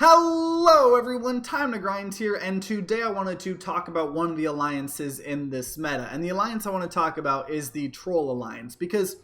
Hello everyone, TimeToGrind here, and today I wanted to talk about one of the alliances in this meta. And the alliance I want to talk about is the Troll Alliance, because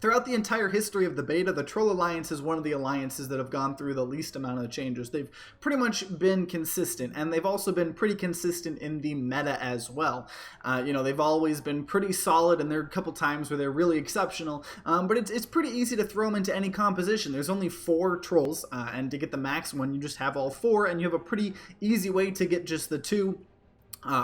throughout the entire history of the beta, the Troll Alliance is one of the alliances that have gone through the least amount of changes. They've pretty much been consistent, and they've also been pretty consistent in the meta as well. They've always been pretty solid, and there are a couple times where they're really exceptional, but it's pretty easy to throw them into any composition. There's only 4 trolls, and to get the max one, you just have all 4, and you have a pretty easy way to get just the 2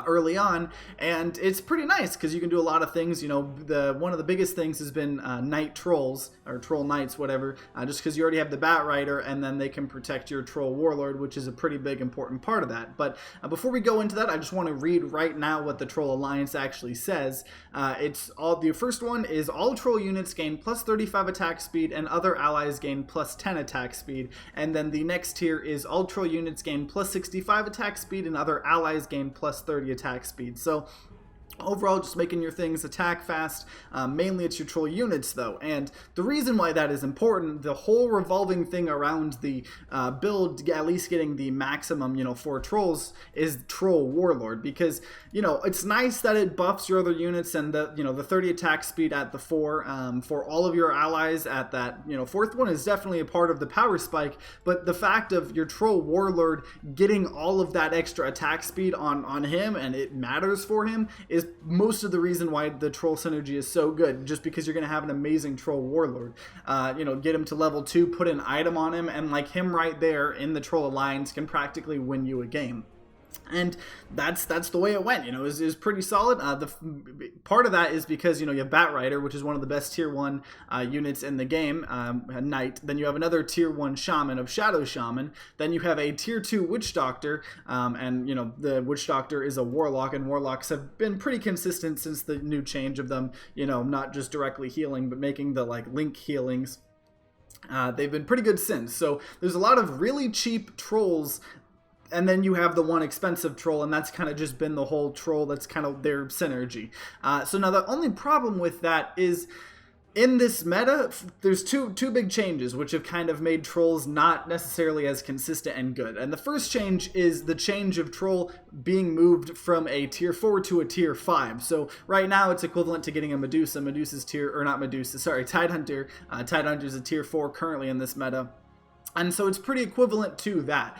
early on, and it's pretty nice because you can do a lot of things. You know, one of the biggest things has been night trolls, or troll knights, whatever, just because you already have the bat rider, and then they can protect your troll warlord, which is a pretty big important part of that. But before we go into that, I just want to read right now what the Troll Alliance actually says. The first one is all troll units gain plus 35 attack speed and other allies gain plus 10 attack speed, and then the next tier is all troll units gain plus 65 attack speed and other allies gain plus 30 attack speed. So overall, just making your things attack fast. Mainly it's your troll units though, and the reason why that is important, the whole revolving thing around the build, at least getting the maximum, for trolls, is troll warlord, because it's nice that it buffs your other units, and the 30 attack speed at the 4 for all of your allies at that 4th one is definitely a part of the power spike. But the fact of your troll warlord getting all of that extra attack speed on him, and it matters for him, is most of the reason why the troll synergy is so good, just because you're going to have an amazing troll warlord. Get him to level 2, put an item on him, and like him right there in the Troll Alliance can practically win you a game. And that's the way it went. It was pretty solid. The part of that is because you have Bat Rider, which is one of the best tier 1 units in the game, a knight. Then you have another tier 1 shaman of Shadow Shaman. Then you have a tier 2 Witch Doctor, and the Witch Doctor is a warlock, and warlocks have been pretty consistent since the new change of them. Not just directly healing, but making the link healings. They've been pretty good since. So there's a lot of really cheap trolls. And then you have the one expensive troll, and that's kind of just been the whole troll. That's kind of their synergy. So now the only problem with that is, in this meta, there's two big changes which have kind of made trolls not necessarily as consistent and good. And the first change is the change of troll being moved from a tier 4 to a tier 5. So right now it's equivalent to getting a Medusa. Medusa's tier, or not Medusa, sorry, Tidehunter. Tidehunter's a tier 4 currently in this meta. And so it's pretty equivalent to that,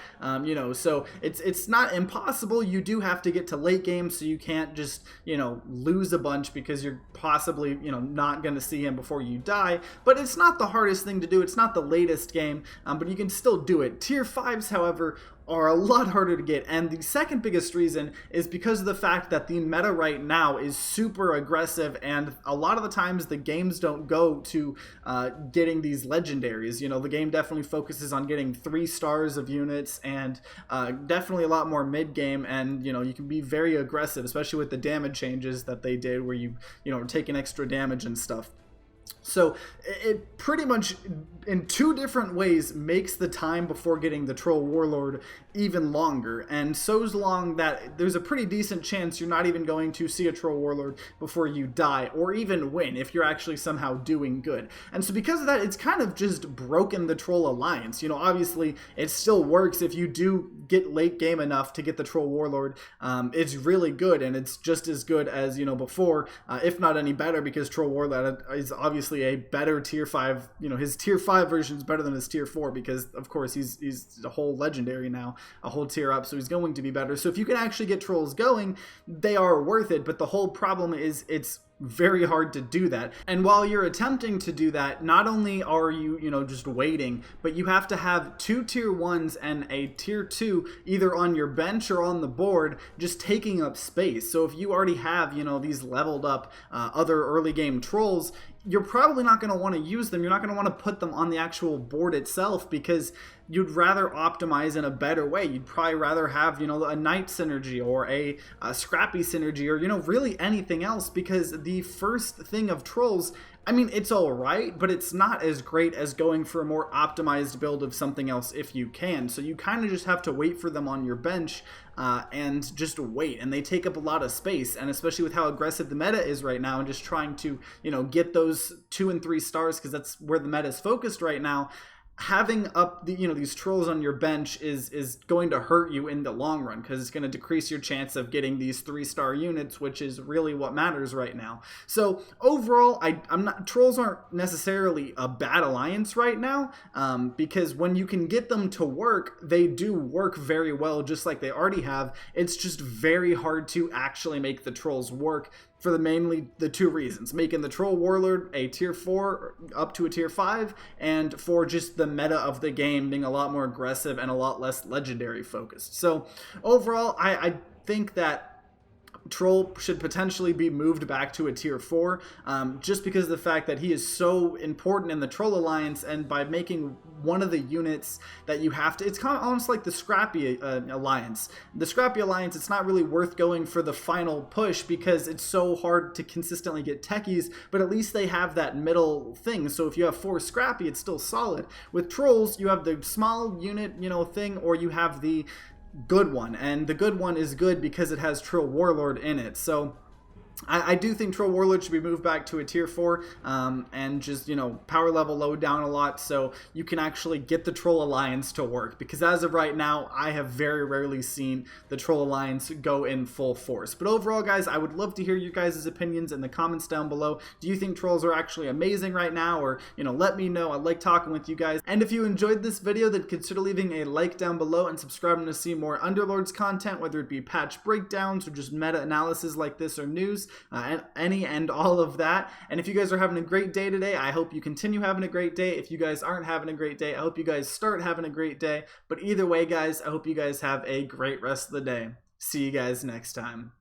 so it's not impossible. You do have to get to late game, so you can't just, lose a bunch because you're possibly, not going to see him before you die. But it's not the hardest thing to do. It's not the latest game, but you can still do it. Tier 5s, however, are a lot harder to get, and the second biggest reason is because of the fact that the meta right now is super aggressive, and a lot of the times the games don't go to getting these legendaries. The game definitely focuses on getting 3 stars of units, and definitely a lot more mid-game, and you can be very aggressive, especially with the damage changes that they did where you are taking extra damage and stuff. So it pretty much, in 2 different ways, makes the time before getting the Troll Warlord even longer, and so long that there's a pretty decent chance you're not even going to see a Troll Warlord before you die, or even win if you're actually somehow doing good. And so because of that, it's kind of just broken the Troll Alliance. Obviously it still works if you do get late game enough to get the Troll Warlord. It's really good, and it's just as good as before, if not any better, because Troll Warlord is obviously a better tier 5. His tier 5 version is better than his tier 4, because of course he's a whole legendary now, a whole tier up, so he's going to be better. So if you can actually get trolls going, they are worth it. But the whole problem is it's very hard to do that. And while you're attempting to do that, not only are you just waiting, but you have to have 2 tier 1s and a tier 2 either on your bench or on the board, just taking up space. So if you already have these leveled up other early game trolls, you're probably not going to want to use them. You're not going to want to put them on the actual board itself, because you'd rather optimize in a better way. You'd probably rather have a knight synergy, or a scrappy synergy, or really anything else, because the first thing of trolls, I mean, it's alright, but it's not as great as going for a more optimized build of something else if you can. So you kind of just have to wait for them on your bench, and just wait. And they take up a lot of space, and especially with how aggressive the meta is right now, and just trying to, get those 2 and 3 stars, because that's where the meta is focused right now. having up the these trolls on your bench is going to hurt you in the long run, because it's going to decrease your chance of getting these 3-star units, which is really what matters right now. So overall, I'm not, trolls aren't necessarily a bad alliance right now, because when you can get them to work, they do work very well, just like they already have. It's just very hard to actually make the trolls work, for mainly the 2 reasons: making the Troll Warlord a tier 4 up to a tier 5, and for just the meta of the game being a lot more aggressive and a lot less legendary focused. So overall, I think that Troll should potentially be moved back to a tier 4, just because of the fact that he is so important in the Troll Alliance, and by making one of the units that you have to, it's kind of almost like the Scrappy Alliance. The Scrappy Alliance, it's not really worth going for the final push because it's so hard to consistently get techies, but at least they have that middle thing. So if you have 4 Scrappy, it's still solid. With Trolls, you have the small unit, thing, or you have the good one, and the good one is good because it has Troll Warlord in it. So I do think Troll Warlord should be moved back to a tier 4, and just, power level low down a lot, so you can actually get the Troll Alliance to work, because as of right now, I have very rarely seen the Troll Alliance go in full force. But overall, guys, I would love to hear your guys' opinions in the comments down below. Do you think trolls are actually amazing right now? Or, let me know. I like talking with you guys. And if you enjoyed this video, then consider leaving a like down below and subscribing to see more Underlords content, whether it be patch breakdowns or just meta analysis like this or news. And any and all of that. And if you guys are having a great day today, I hope you continue having a great day. If you guys aren't having a great day, I hope you guys start having a great day. But either way, guys, I hope you guys have a great rest of the day. See you guys next time.